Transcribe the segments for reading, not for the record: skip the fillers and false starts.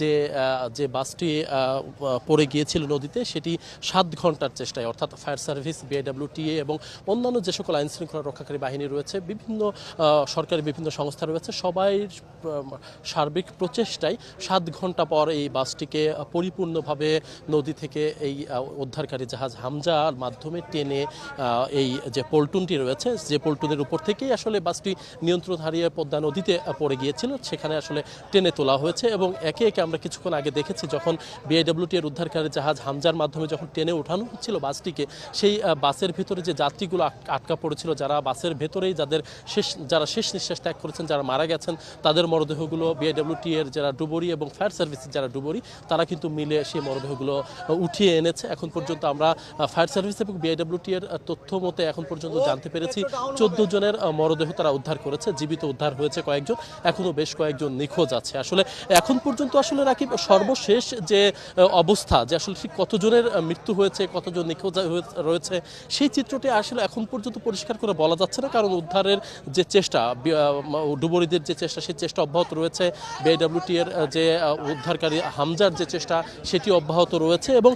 যে যে বাসটি পড়ে গিয়েছিল নদীতে সেটি ৭ ঘন্টার চেষ্টায় অর্থাৎ ফায়ার সার্ভিস, বিআইডব্লিউটিএ এবং অন্যান্য যে সকল আইন শৃঙ্খলা রক্ষাকারী বাহিনী রয়েছে, বিভিন্ন সরকারি বিভিন্ন সংস্থা রয়েছে, সবাই সার্বিক প্রচেষ্টায় ৭ ঘন্টা পর এই বাসটিকে পরিপূর্ণভাবে নদী থেকে এই উদ্ধারকারী জাহাজ হামজার মাধ্যমে টেনে এই যে পল্টনটি রয়েছে, যে পল্টনের উপর থেকেই আসলে বাসটি নিয়ন্ত্রণ হারিয়ে পদ্মা নদীতে পড়ে গিয়েছিল, সেখানে আসলে টেনে তোলা হয়েছে। এবং একে একে আমরা কিছুক্ষণ আগে দেখেছি যখন বিআইডব্লিউটি এর উদ্ধারকারী জাহাজ হামজার মাধ্যমে যখন টেনে ওঠানো হচ্ছিল বাসটিকে, সেই বাসের ভিতরে যে যাত্রীগুলো আটকা পড়েছিল, যারা বাসের ভেতরেই যারা শেষ নিঃশ্বাস ত্যাগ করেছেন, যারা মারা গেছেন, তাদের মরদেহগুলো বিআইডব্লিউটি এর যারা ডুবুরি এবং ফায়ার সার্ভিসের যারা ডুবুরি, তারা কিন্তু মিলে সেই মরদেহগুলো উঠিয়ে এনেছে। এখন পর্যন্ত আমরা ফায়ার সার্ভিস এবং বিআইডব্লিউটি এর তথ্য মতে এখন পর্যন্ত জানতে পেরেছি ১৪ জনের মরদেহ তারা উদ্ধার করেছে। জীবিত উদ্ধার হয়েছে কয়েকজন, এখনো বেশ কয়েকজন নিখোঁজ আছে। আসলে এখন পর্যন্ত আসলে রাকিব সর্বশেষ যে অবস্থা, যে আসলে ঠিক কতজনের মৃত্যু হয়েছে, কতজন নিখোঁজ রয়েছে, সেই চিত্রটি আসলে এখন পর্যন্ত পরিষ্কার করে বলা যাচ্ছে না, কারণ উদ্ধারের যে চেষ্টা, ডুবুরিদের যে চেষ্টা, সেই চেষ্টা অব্যাহত রয়েছে। বিআইডব্লিউটি এর যে উদ্ধারকারী হামজার যে চেষ্টা, সেটি অব্যাহত রয়েছে এবং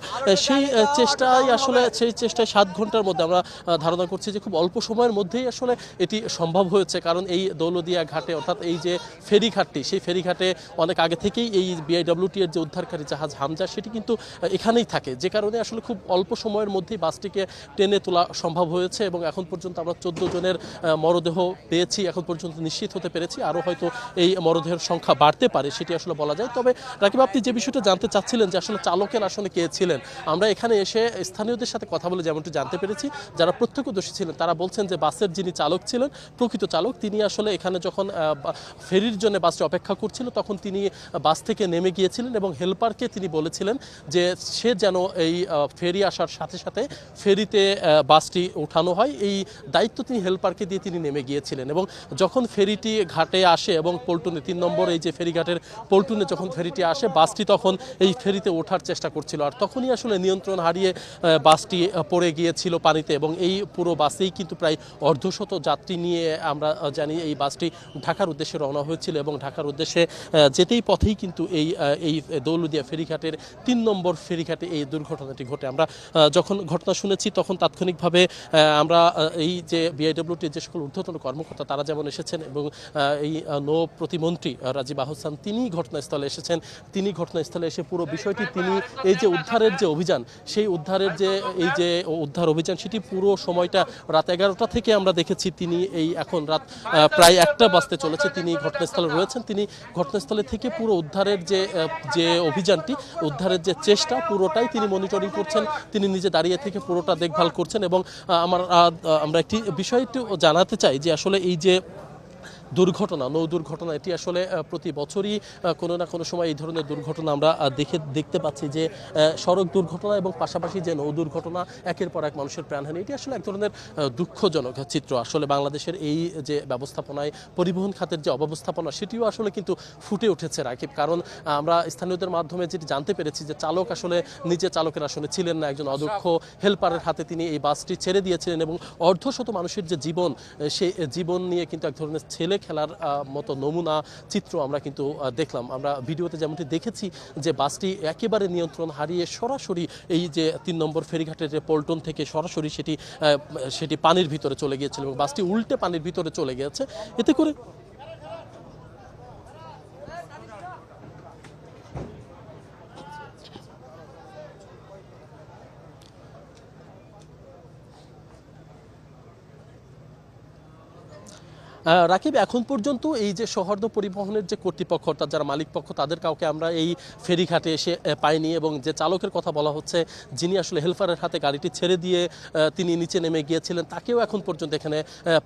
সেই চেষ্টায় ৭ ঘন্টার মধ্যে আমরা ধারণা করছি যে খুব অল্প সময়ের মধ্যেই আসলে এটি সম্ভব হয়েছে। কারণ এই দৌলদিয়া ঘাটে, অর্থাৎ এই যে ফেরিঘাটটি, সেই ফেরিঘাটে অনেক আগে থেকেই এই বিআইডব্লিউটি এর যে উদ্ধারকারী জাহাজ হামজা, সেটি কিন্তু এখানেই থাকে, যে কারণে আসলে খুব অল্প সময়ের মধ্যেই বাসটিকে টেনে তোলা সম্ভব হয়েছে। এবং এখন পর্যন্ত আমরা ১৪ জনের মরদেহ পেয়েছি, এখন পর্যন্ত নিশ্চিত হতে পেরেছি। আরও হয়তো এই মরদেহের সংখ্যা বাড়তে পারে, সেটি আসলে বলা যায়। তবে রাকিব, আপনি যে বিষয়টা জানতে চাচ্ছিলেন যে আসলে চালকের আসলে কে ছিলেন, আমরা এখানে এসে স্থানীয়দের সাথে কথা বলে যেমনটি জানতে পেরেছি, যারা প্রত্যক্ষদর্শী ছিলেন তারা বলছেন যে বাসের যিনি চালক ছিলেন, প্রকৃত চালক, তিনি আসলে এখানে যখন ফেরির জন্য বাসটি অপেক্ষা করছিল, তখন তিনি বাস থেকে নেমে গিয়েছিলেন এবং হেল্পারকে তিনি বলেছিলেন যে সে যেন এই ফেরি আসার সাথে সাথে ফেরিতে বাসটি ওঠানো হয়, এই দায়িত্ব তিনি হেল্পারকে দিয়ে তিনি নেমে গিয়েছিলেন। এবং যখন ফেরিটি ঘাটে আসে এবং পল্টনে ৩ নম্বর এই যে ফেরিঘাটের পল্টনে যখন ফেরিটি আসে, বাসটি তখন এই ফেরিতে ওঠার চেষ্টা করছিল, আর তখনই আসলে নিয়ন্ত্রণ হারিয়ে বাসটি পড়ে গিয়েছিল পানিতে। এবং এই পুরো বাসেই কিন্তু প্রায় অর্ধশত যাত্রী নিয়ে আমরা জানি এই বাসটি ঢাকার উদ্দেশ্যে রওনা হয়েছিল এবং ঢাকার উদ্দেশ্যে যেতেই পথেই কিন্তু এই দৌলদিয়া ফেরিঘাটের ৩ নম্বর ফেরিঘাটে এই দুর্ঘটনাটি ঘটে। আমরা যখন ঘটনা শুনেছি তখন তাৎক্ষণিকভাবে আমরা এই যে বিআইডব্লিউটির যে সকল ঊর্ধ্বতন কর্মকর্তা, তারা যেমন এসেছেন এবং এই নৌ প্রতিমন্ত্রী রাজীব আহসান, তিনি ঘটনাস্থলে এসেছেন। তিনি ঘটনাস্থলে এসে পুরো বিষয়টি, তিনি এই যে উদ্ধারের যে অভিযান, সেই উদ্ধারের যে উদ্ধার অভিযান, সেটি পুরো সময়টা রাত ১১টা থেকে আমরা দেখেছি তিনি এখন রাত প্রায় ১টা বাজতে চলেছে, তিনি ঘটনাস্থলে রয়েছেন। তিনি ঘটনাস্থলে থেকে পুরো উদ্ধারের যে অভিযানটি, উদ্ধারের যে চেষ্টা, পুরোটাই তিনি মনিটরিং করছেন, তিনি নিজে দাঁড়িয়ে থেকে পুরোটা দেখভাল করছেন। এবং আমরা একটি বিষয় একটু জানাতে চাই যে আসলে এই যে নৌ দুর্ঘটনা, এটি আসলে প্রতি বছরই কোনো না কোনো সময় এই ধরনের দুর্ঘটনা আমরা দেখতে পাচ্ছি, যে সড়ক দুর্ঘটনা এবং পাশাপাশি যে নৌ দুর্ঘটনা, একের পর এক মানুষের প্রাণহানি, এটি আসলে এক ধরনের দুঃখজনক চিত্র। আসলে বাংলাদেশের এই যে ব্যবস্থাপনায়, পরিবহন খাতের যে অব্যবস্থাপনা, সেটিও আসলে কিন্তু ফুটে উঠেছে রাকিব। কারণ আমরা স্থানীয়দের মাধ্যমে যেটি জানতে পেরেছি যে চালক আসলে নিজে চালকের আসলে ছিলেন না, একজন অদক্ষ হেল্পারের হাতে তিনি এই বাসটি ছেড়ে দিয়েছিলেন এবং অর্ধশত মানুষের যে জীবন, সেই জীবন নিয়ে কিন্তু এক ধরনের ছেলে খেলার মতো নমুনা চিত্র আমরা কিন্তু দেখলাম। আমরা ভিডিওতে যেমনটি দেখেছি যে বাসটি একেবারে নিয়ন্ত্রণ হারিয়ে সরাসরি এই যে ৩ নম্বর ফেরিঘাটের যে পল্টন থেকে সরাসরি সেটি পানির ভিতরে চলে গিয়েছিল এবং বাসটি উল্টে পানির ভিতরে চলে গিয়েছে। এতে করে রাকিব, এখন পর্যন্ত এই যে সৌহার্দ্য পরিবহনের যে কর্তৃপক্ষ, অর্থাৎ যারা মালিক পক্ষ, তাদের কাউকে আমরা এই ফেরিঘাটে এসে পাইনি। এবং যে চালকের কথা বলা হচ্ছে, যিনি আসলে হেল্পারের হাতে গাড়িটি ছেড়ে দিয়ে তিনি নিচে নেমে গিয়েছিলেন, তাকেও এখন পর্যন্ত এখানে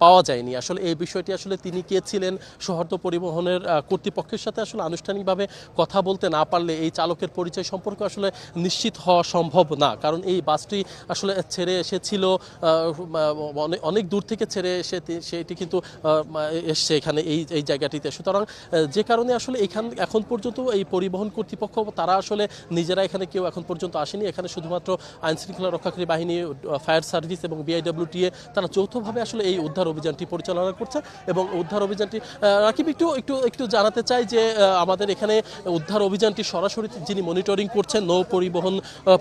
পাওয়া যায়নি। আসলে এই বিষয়টি আসলে তিনি কে ছিলেন, সৌহার্দ্য পরিবহনের কর্তৃপক্ষের সাথে আসলে আনুষ্ঠানিকভাবে কথা বলতে না পারলে এই চালকের পরিচয় সম্পর্কে আসলে নিশ্চিত হওয়া সম্ভব না। কারণ এই বাসটি আসলে ছেড়ে এসেছিল অনেক দূর থেকে, ছেড়ে এসে সেটি কিন্তু এসছে এখানে এই এই জায়গাটিতে। সুতরাং যে কারণে আসলে এখন পর্যন্ত এই পরিবহন কর্তৃপক্ষ তারা আসলে নিজেরা এখানে কেউ এখন পর্যন্ত আসেনি। এখানে শুধুমাত্র আইন শৃঙ্খলা রক্ষাকারী বাহিনী, ফায়ার সার্ভিস এবং বিআইডব্লিউটিএ তারা যৌথভাবে আসলে এই উদ্ধার অভিযানটি পরিচালনা করছে। এবং উদ্ধার অভিযানটি রাকিব একটু একটু একটু জানাতে চাই যে আমাদের এখানে উদ্ধার অভিযানটি সরাসরি যিনি মনিটরিং করছেন নৌ পরিবহন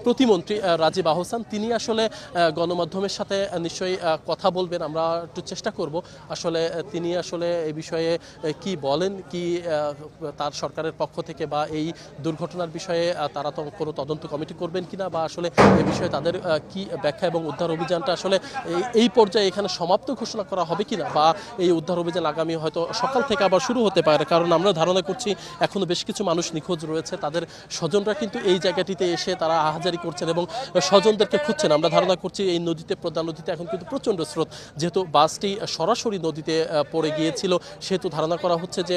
প্রতিমন্ত্রী রাজীব আহসান, তিনি আসলে গণমাধ্যমের সাথে নিশ্চয়ই কথা বলবেন। আমরা একটু চেষ্টা করব আসলে তিনি আসলে এই বিষয়ে কি বলেন, কি তার সরকারের পক্ষ থেকে বা এই দুর্ঘটনার বিষয়ে তারা তো কোনো তদন্ত কমিটি করবেন কিনা, বা আসলে এই বিষয়ে তাদের কি ব্যাখ্যা, এবং উদ্ধার অভিযানটা আসলে এই পর্যায়ে এখানে সমাপ্ত ঘোষণা করা হবে কিনা, বা এই উদ্ধার অভিযান আগামী হয়তো সকাল থেকে আবার শুরু হতে পারে। কারণ আমরা ধারণা করছি এখনো বেশ কিছু মানুষ নিখোঁজ রয়েছে, তাদের স্বজনরা কিন্তু এই জায়গাটিতে এসে তারা আহাজারি করছেন এবং স্বজনদেরকে খুঁজছেন। আমরা ধারণা করছি এই নদীতে, প্রধান নদীতে এখন কিন্তু প্রচণ্ড স্রোত, যেহেতু বাসটি সরাসরি নদীতে পড়ে গিয়েছিল সেহেতু ধারণা করা হচ্ছে যে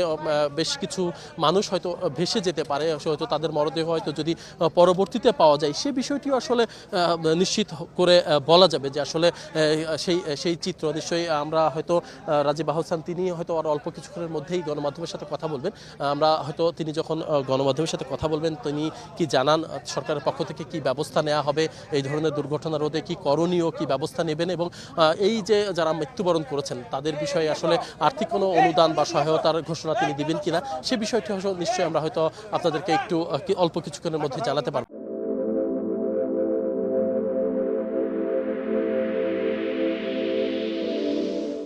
বেশ কিছু মানুষ হয়তো ভেসে যেতে পারে, হয়তো তাদের মরদেহ হয়তো যদি পরবর্তীতে পাওয়া যায় সে বিষয়টিও আসলে নিশ্চিত করে বলা যাবে যে আসলে সেই চিত্র নিশ্চয়ই আমরা হয়তো রাজীব আহসান তিনি হয়তো আর অল্প কিছুক্ষণের মধ্যেই গণমাধ্যমের সাথে কথা বলবেন। আমরা হয়তো তিনি যখন গণমাধ্যমের সাথে কথা বলবেন তিনি কি জানান, সরকারের পক্ষ থেকে কি ব্যবস্থা নেওয়া হবে, এই ধরনের দুর্ঘটনা রোধে কি করণীয়, কি ব্যবস্থা নেবেন, এবং এই যে যারা মৃত্যুবরণ করেছেন তাদের বিষয়ে আসলে আর্থিক কোনো অনুদান বা সহায়তার ঘোষণা তিনি দিবেন কিনা সে বিষয়টি নিশ্চয়ই আমরা হয়তো আপনাদেরকে একটু অল্প কিছুক্ষণের মধ্যে জানাতে পারবো।